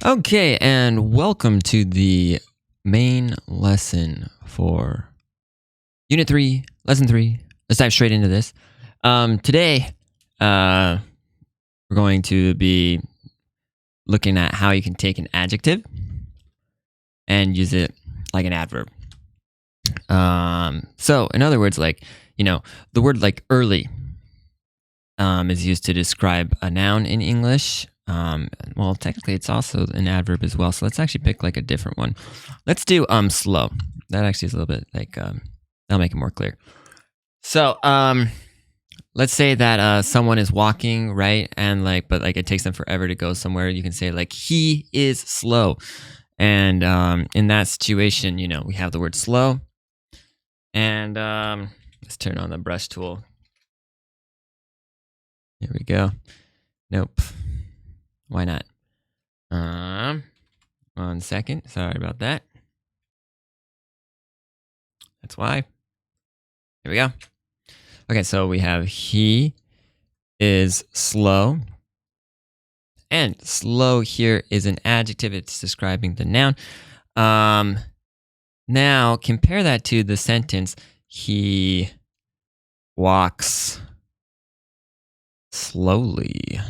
Okay, and welcome to the main lesson for Unit 3, Lesson 3. Let's dive straight into this. Today, we're going to be looking at how you can take an adjective and use it like an adverb. So, in other words, the word like early is used to describe a noun in English. Well, technically, it's also an adverb as well. So let's actually pick like a different one. Let's do slow. That actually is a little bit like that'll make it more clear. So let's say that someone is walking, right, and but it takes them forever to go somewhere. You can say like he is slow, and in that situation, we have the word slow, and let's turn on the brush tool. Here we go. Nope. Why not? 1 second. Sorry about that. That's why. Here we go. Okay, so we have he is slow. And slow here is an adjective. It's describing the noun. Now, compare that to the sentence, he walks slowly.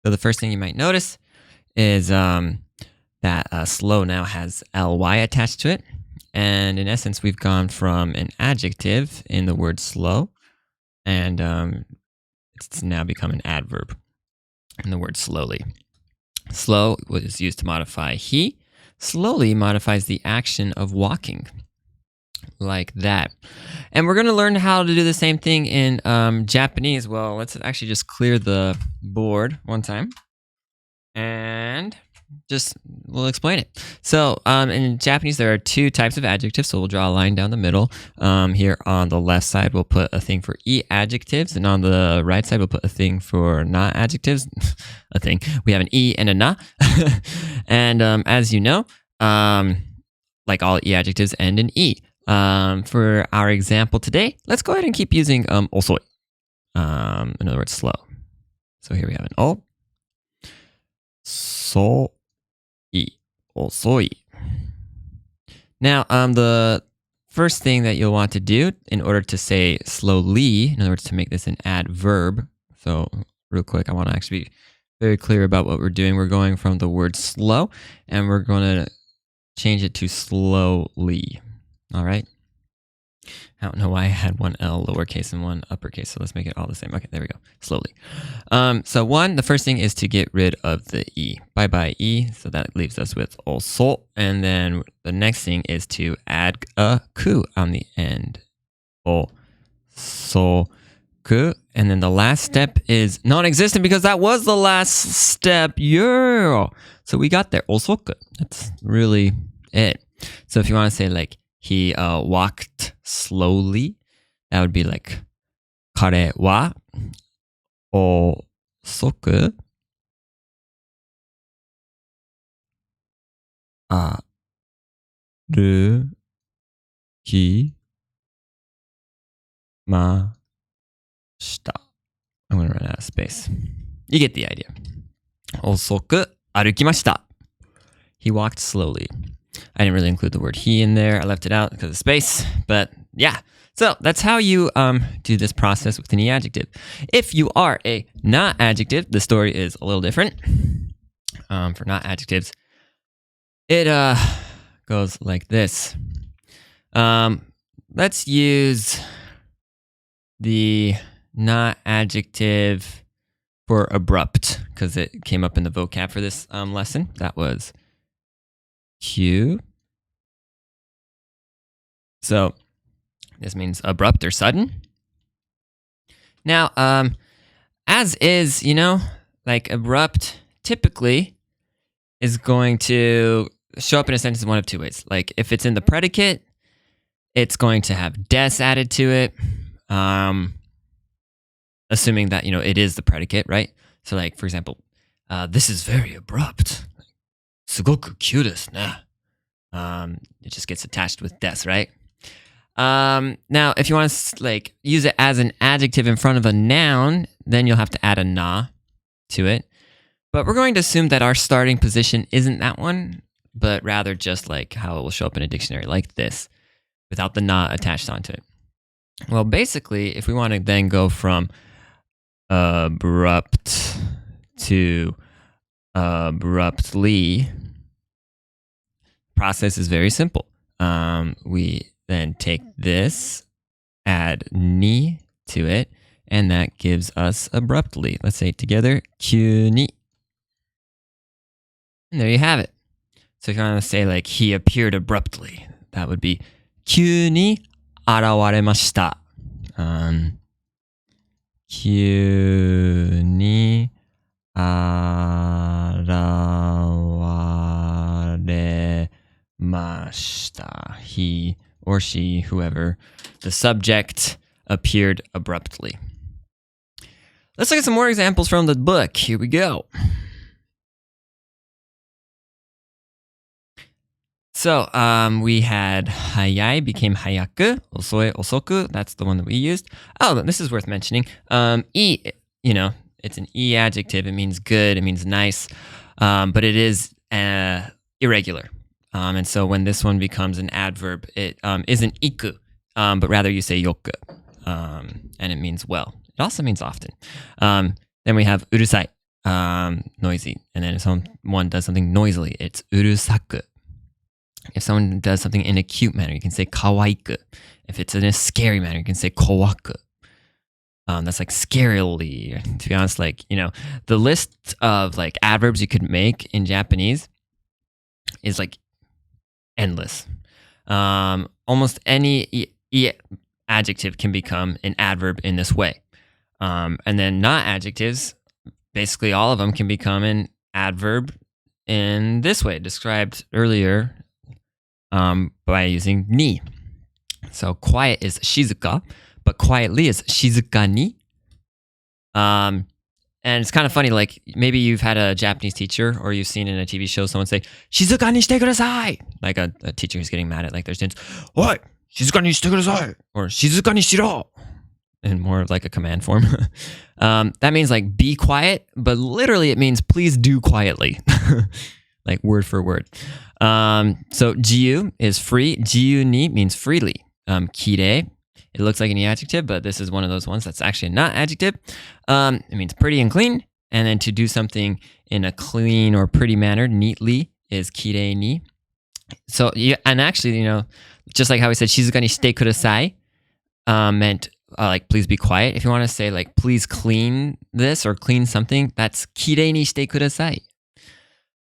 So the first thing you might notice is that slow now has ly attached to it. And in essence, we've gone from an adjective in the word slow, and it's now become an adverb in the word slowly. Slow was used to modify he. Slowly modifies the action of walking, like that. And we're going to learn how to do the same thing in Japanese. Well, let's actually just clear the board one time, and we'll explain it. So in Japanese, there are two types of adjectives. So we'll draw a line down the middle. Here on the left side, we'll put a thing for e adjectives, and on the right side, we'll put a thing for na adjectives. A thing. We have an e and a na. And as you know, like all e adjectives end in e. For our example today, let's go ahead and keep using osoi. In other words, slow. So here we have an o. So. Osoi. Now, the first thing that you'll want to do in order to say slowly, in other words, to make this an adverb. So, real quick, I want to actually be very clear about what we're doing. We're going from the word slow, and we're going to change it to slowly. All right? I don't know why I had one L lowercase and one uppercase, so let's make it all the same. Okay, there we go. Slowly. So the first thing is to get rid of the E. Bye-bye E, so that leaves us with oso. And then the next thing is to add a ku on the end. Osoku. And then the last step is non-existent because that was the last step. Yeah. So we got there. Osoku. That's really it. So if you want to say like, he walked slowly, that would be like, 彼は遅く歩きました。I'm going to run out of space. You get the idea. 遅く歩きました. He walked slowly. I didn't really include the word he in there. I left it out because of space. But yeah. So that's how you do this process with an e adjective. If you are a not adjective, the story is a little different. For not adjectives, it goes like this. Let's use the not adjective for abrupt because it came up in the vocab for this lesson. That was Q. So this means abrupt or sudden. Now, as is, like abrupt typically is going to show up in a sentence in one of two ways. Like if it's in the predicate, it's going to have des added to it, assuming that, it is the predicate, right? So like, for example, this is very abrupt. すごく急ですね. It just gets attached with des, right? Now, if you want to use it as an adjective in front of a noun, then you'll have to add a na to it. But we're going to assume that our starting position isn't that one, but rather just like how it will show up in a dictionary, like this, without the na attached onto it. Well, basically, if we want to then go from abrupt to abruptly, process is very simple. We then take this, add ni to it, and that gives us abruptly. Let's say it together, 急に. And there you have it. So if you want to say like he appeared abruptly, that would be 急に現れました。急に現れました. He or she, whoever, the subject appeared abruptly. Let's look at some more examples from the book. Here we go. So we had hayai became hayaku, osoe, osoku. That's the one that we used. Oh, this is worth mentioning. It's an e adjective. It means good. It means nice. But it is irregular. And so when this one becomes an adverb, it isn't iku, but rather you say yoku. And it means well. It also means often. Then we have urusai, noisy. And then if someone does something noisily, it's urusaku. If someone does something in a cute manner, you can say kawaiku. If it's in a scary manner, you can say kowaku. That's like scarily. To be honest, the list of like adverbs you could make in Japanese is like endless. Almost any adjective can become an adverb in this way. And then not adjectives, basically all of them can become an adverb in this way, described earlier by using ni. So quiet is shizuka, but quietly is shizukani. And it's kind of funny, like maybe you've had a Japanese teacher or you've seen in a TV show someone say, shizukani shite kudasai! Like a teacher who's getting mad at like their students, what? Shizukani shite kudasai! Or shizukani shiro! In more of like a command form. That means like be quiet, but literally it means please do quietly. Like word for word. So jiyu is free. Jiyu ni means freely. Kirei, it looks like an adjective, but this is one of those ones that's actually not adjective. It means pretty and clean. And then to do something in a clean or pretty manner, neatly, is kirei ni. So, and actually, just like how we said, shizuka ni shite kudasai, meant like please be quiet. If you want to say like please clean this or clean something, that's kirei ni shite kudasai.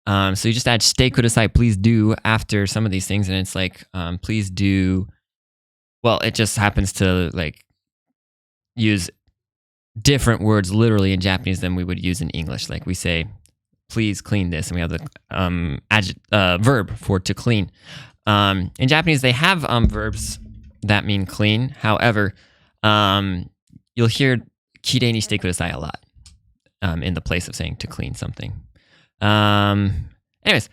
So you just add shite kudasai, please do, after some of these things, and it's like please do. Well, it just happens to like use different words literally in Japanese than we would use in English. Like we say, please clean this, and we have the verb for to clean. In Japanese, they have verbs that mean clean. However, you'll hear kirei ni shite kudasai a lot in the place of saying to clean something. Anyways,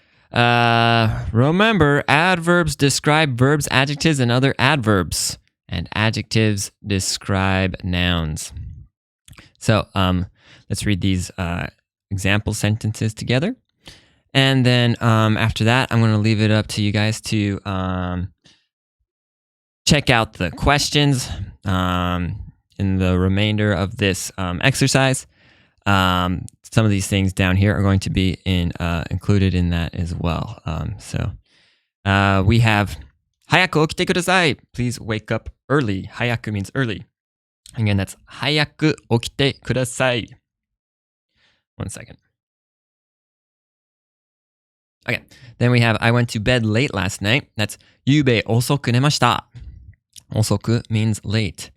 remember, adverbs describe verbs, adjectives, and other adverbs, and adjectives describe nouns. So, let's read these example sentences together, and then after that, I'm going to leave it up to you guys to check out the questions in the remainder of this exercise. Some of these things down here are going to be included in that as well. So we have hayaku okite kudasai. Please wake up early. Hayaku means early. Again, that's hayaku okite kudasai. 1 second. Okay. Then we have I went to bed late last night. That's yube osoku nemashita. Osoku means late.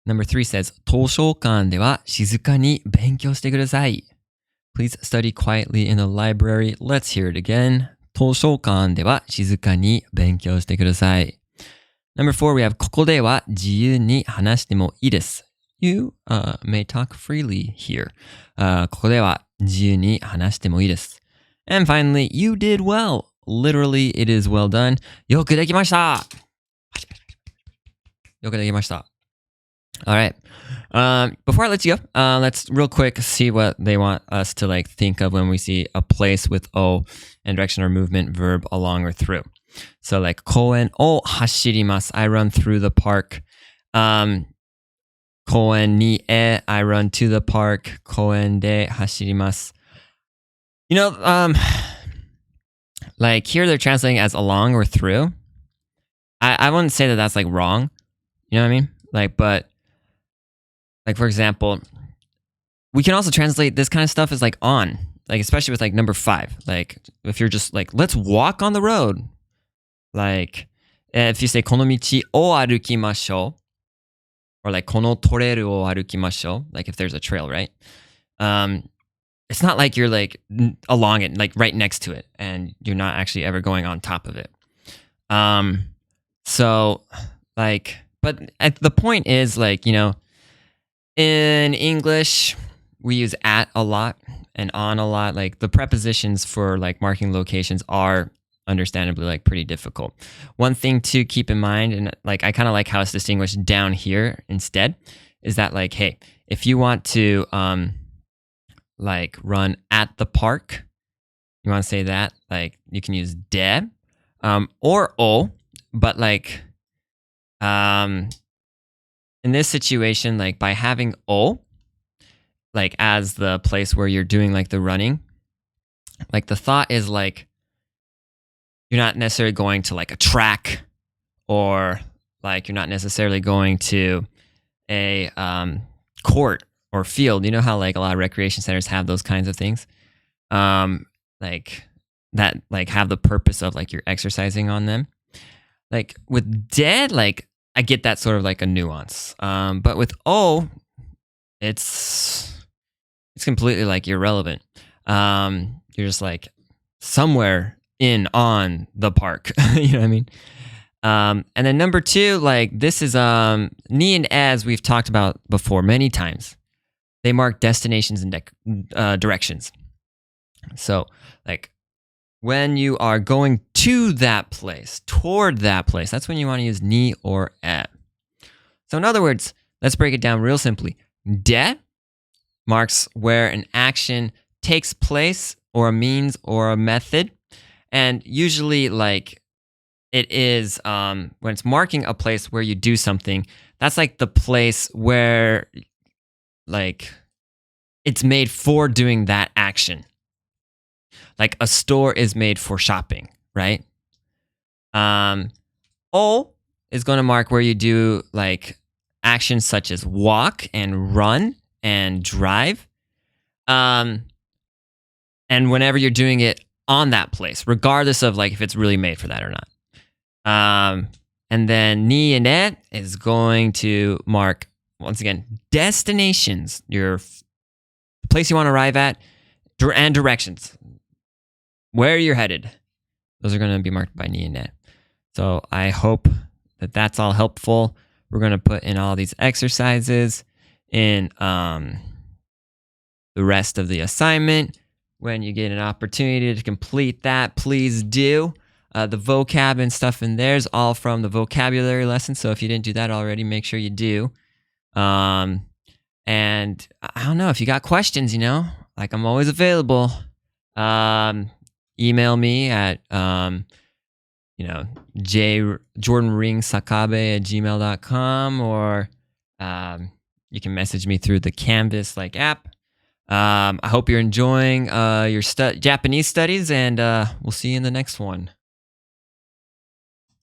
Number 3 says, 図書館では静かに勉強してください. Please study quietly in the library. Let's hear it again. 図書館では静かに勉強してください. Number 4, we have ここでは自由に話してもいいです. You may talk freely here. ここでは自由に話してもいいです. And finally, you did well. Literally, it is well done. よくできました. よくできました. All right. Before I let you go, let's real quick see what they want us to like think of when we see a place with o and direction or movement verb along or through. So like 公園を走ります. I run through the park. 公園にへ I run to the park. 公園で走ります. You know, like here they're translating as along or through. I wouldn't say that that's like wrong. You know what I mean? Like, but like for example, we can also translate this kind of stuff as like on, like especially with like number 5. Like if you're just like, let's walk on the road. Like if you say この道を歩きましょう, or like このトレイルを歩きましょう, like if there's a trail, right? It's not like you're like along it, like right next to it, and you're not actually ever going on top of it. So like, but the point is like, you know, in English, we use at a lot and on a lot. Like the prepositions for like marking locations are understandably like pretty difficult. One thing to keep in mind, and like I kind of like how it's distinguished down here instead, is that like, hey, if you want to like run at the park, you want to say that, like you can use de or o, but like in this situation, like by having o like as the place where you're doing like the running, like the thought is like you're not necessarily going to like a track, or like you're not necessarily going to a court or field. You know how like a lot of recreation centers have those kinds of things, like that like have the purpose of like you're exercising on them. Like with dead, like I get that sort of like a nuance, but with o, it's completely like irrelevant. You're just like somewhere in on the park. You know what I mean? And then number 2, like this is ni and as we've talked about before many times. They mark destinations and directions. So like when you are going to that place, toward that place, that's when you want to use ni or e. So in other words, let's break it down real simply. De marks where an action takes place, or a means or a method. And usually like it is when it's marking a place where you do something, that's like the place where like it's made for doing that action. Like a store is made for shopping, right? O is going to mark where you do like actions such as walk and run and drive. And whenever you're doing it on that place, regardless of like if it's really made for that or not. And then ni and e is going to mark, once again, destinations, your place you want to arrive at, and directions, where you're headed. Those are going to be marked by ni and e. So I hope that that's all helpful. We're going to put in all these exercises in the rest of the assignment. When you get an opportunity to complete that, please do. The vocab and stuff in there is all from the vocabulary lesson. So if you didn't do that already, make sure you do. And I don't know, if you got questions, you know, like I'm always available. Email me at, Jordan Ring-Sakabe at gmail.com, or you can message me through the Canvas like app. I hope you're enjoying your Japanese studies, and we'll see you in the next one.